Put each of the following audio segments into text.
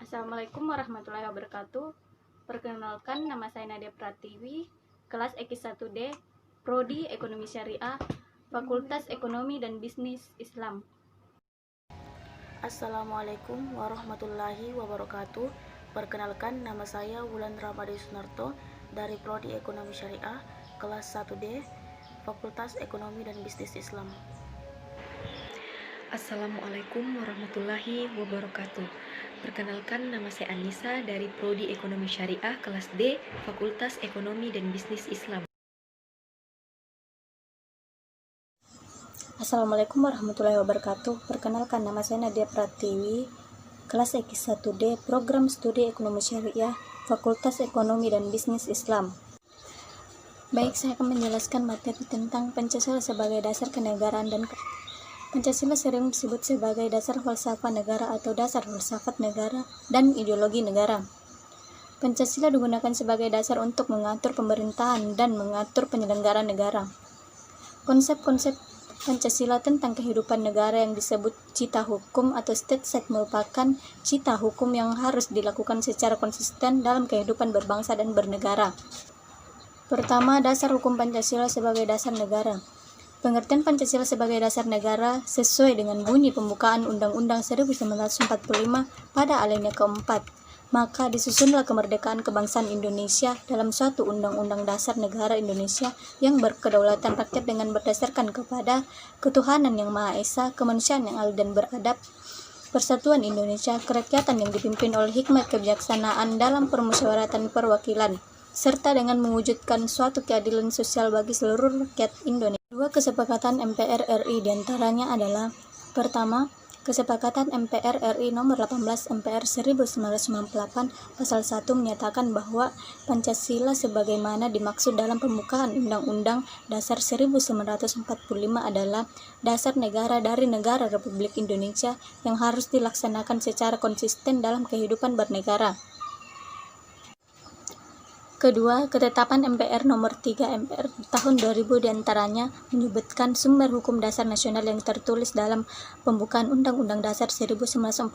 Assalamualaikum warahmatullahi wabarakatuh. Perkenalkan, nama saya Nadia Pratiwi, kelas X1D, Prodi Ekonomi Syariah, Fakultas Ekonomi dan Bisnis Islam. Assalamualaikum warahmatullahi wabarakatuh. Perkenalkan, nama saya Wulan Ramadi Sunarto dari Prodi Ekonomi Syariah, kelas 1D, Fakultas Ekonomi dan Bisnis Islam. Assalamualaikum warahmatullahi wabarakatuh. Perkenalkan, nama saya Anissa dari Prodi Ekonomi Syariah kelas D, Fakultas Ekonomi dan Bisnis Islam. Assalamualaikum warahmatullahi wabarakatuh. Perkenalkan, nama saya Nadia Pratiwi, kelas X1D, Program Studi Ekonomi Syariah, Fakultas Ekonomi dan Bisnis Islam. Baik, saya akan menjelaskan materi tentang Pancasila sebagai dasar kenegaraan dan Pancasila sering disebut sebagai dasar falsafah negara atau dasar falsafat negara dan ideologi negara. Pancasila digunakan sebagai dasar untuk mengatur pemerintahan dan mengatur penyelenggaraan negara. Konsep-konsep Pancasila tentang kehidupan negara yang disebut cita hukum atau state sect merupakan cita hukum yang harus dilakukan secara konsisten dalam kehidupan berbangsa dan bernegara. Pertama, dasar hukum Pancasila sebagai dasar negara. Pengertian Pancasila sebagai dasar negara sesuai dengan bunyi pembukaan Undang-Undang 1945 pada alinea keempat. Maka disusunlah kemerdekaan kebangsaan Indonesia dalam suatu Undang-Undang Dasar Negara Indonesia yang berkedaulatan rakyat dengan berdasarkan kepada ketuhanan yang Maha Esa, kemanusiaan yang adil dan beradab, persatuan Indonesia, kerakyatan yang dipimpin oleh hikmat kebijaksanaan dalam permusyawaratan perwakilan, serta dengan mewujudkan suatu keadilan sosial bagi seluruh rakyat Indonesia. Dua kesepakatan MPR RI diantaranya adalah: pertama, Kesepakatan MPR RI nomor 18 MPR 1998 pasal 1 menyatakan bahwa Pancasila sebagaimana dimaksud dalam pembukaan Undang-Undang Dasar 1945 adalah dasar negara dari negara Republik Indonesia yang harus dilaksanakan secara konsisten dalam kehidupan bernegara. Kedua, ketetapan MPR nomor 3 MPR tahun 2000 diantaranya menyebutkan sumber hukum dasar nasional yang tertulis dalam pembukaan Undang-Undang Dasar 1945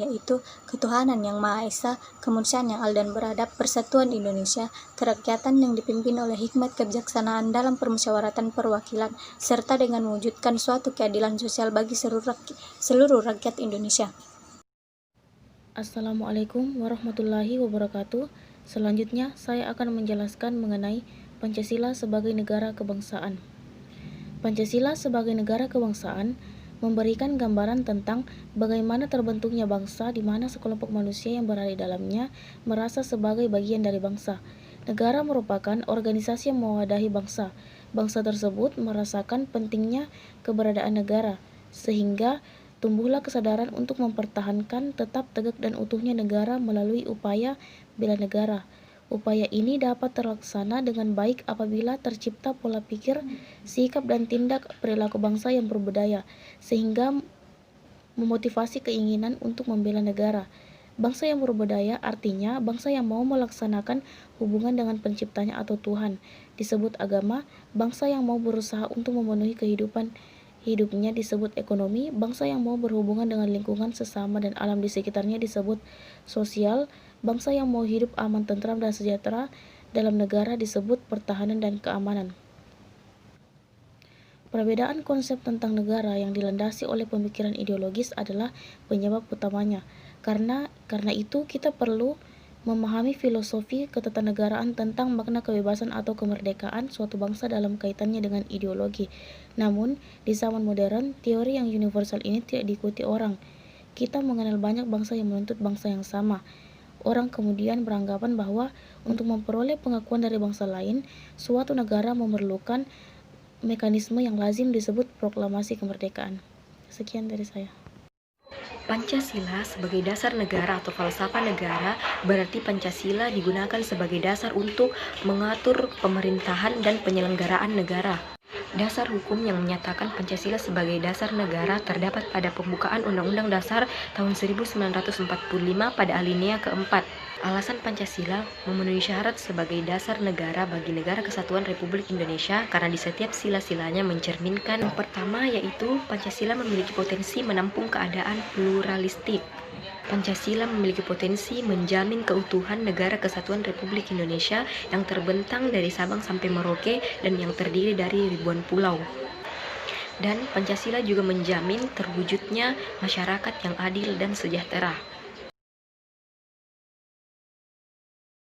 yaitu ketuhanan yang Maha Esa, kemanusiaan yang adil dan beradab, persatuan Indonesia, kerakyatan yang dipimpin oleh hikmat kebijaksanaan dalam permusyawaratan perwakilan, serta dengan mewujudkan suatu keadilan sosial bagi seluruh rakyat Indonesia. Assalamualaikum warahmatullahi wabarakatuh. Selanjutnya, saya akan menjelaskan mengenai Pancasila sebagai negara kebangsaan. Pancasila sebagai negara kebangsaan memberikan gambaran tentang bagaimana terbentuknya bangsa di mana sekelompok manusia yang berada di dalamnya merasa sebagai bagian dari bangsa. Negara merupakan organisasi yang mewadahi bangsa. Bangsa tersebut merasakan pentingnya keberadaan negara, sehingga tumbuhlah kesadaran untuk mempertahankan tetap tegak dan utuhnya negara melalui upaya bela negara. Upaya ini dapat terlaksana dengan baik apabila tercipta pola pikir, sikap dan tindak perilaku bangsa yang berbudaya, sehingga memotivasi keinginan untuk membela negara. Bangsa yang berbudaya artinya bangsa yang mau melaksanakan hubungan dengan penciptanya atau Tuhan. Disebut agama, bangsa yang mau berusaha untuk memenuhi kehidupan hidupnya disebut ekonomi, bangsa yang mau berhubungan dengan lingkungan sesama dan alam di sekitarnya disebut sosial, bangsa yang mau hidup aman, tentram, dan sejahtera dalam negara disebut pertahanan dan keamanan. Perbedaan konsep tentang negara yang dilandasi oleh pemikiran ideologis adalah penyebab utamanya. Karena itu kita perlu memahami filosofi ketatanegaraan tentang makna kebebasan atau kemerdekaan suatu bangsa dalam kaitannya dengan ideologi. Namun, di zaman modern, teori yang universal ini tidak diikuti orang. Kita mengenal banyak bangsa yang menuntut bangsa yang sama. Orang kemudian beranggapan bahwa untuk memperoleh pengakuan dari bangsa lain, suatu negara memerlukan mekanisme yang lazim disebut proklamasi kemerdekaan. Sekian dari saya. Pancasila sebagai dasar negara atau falsafah negara berarti Pancasila digunakan sebagai dasar untuk mengatur pemerintahan dan penyelenggaraan negara. Dasar hukum yang menyatakan Pancasila sebagai dasar negara terdapat pada pembukaan Undang-Undang Dasar tahun 1945 pada alinea keempat. Alasan Pancasila memenuhi syarat sebagai dasar negara bagi Negara Kesatuan Republik Indonesia karena di setiap sila-silanya mencerminkan yang pertama yaitu Pancasila memiliki potensi menampung keadaan pluralistik. Pancasila memiliki potensi menjamin keutuhan Negara Kesatuan Republik Indonesia yang terbentang dari Sabang sampai Merauke dan yang terdiri dari ribuan pulau. Dan Pancasila juga menjamin terwujudnya masyarakat yang adil dan sejahtera.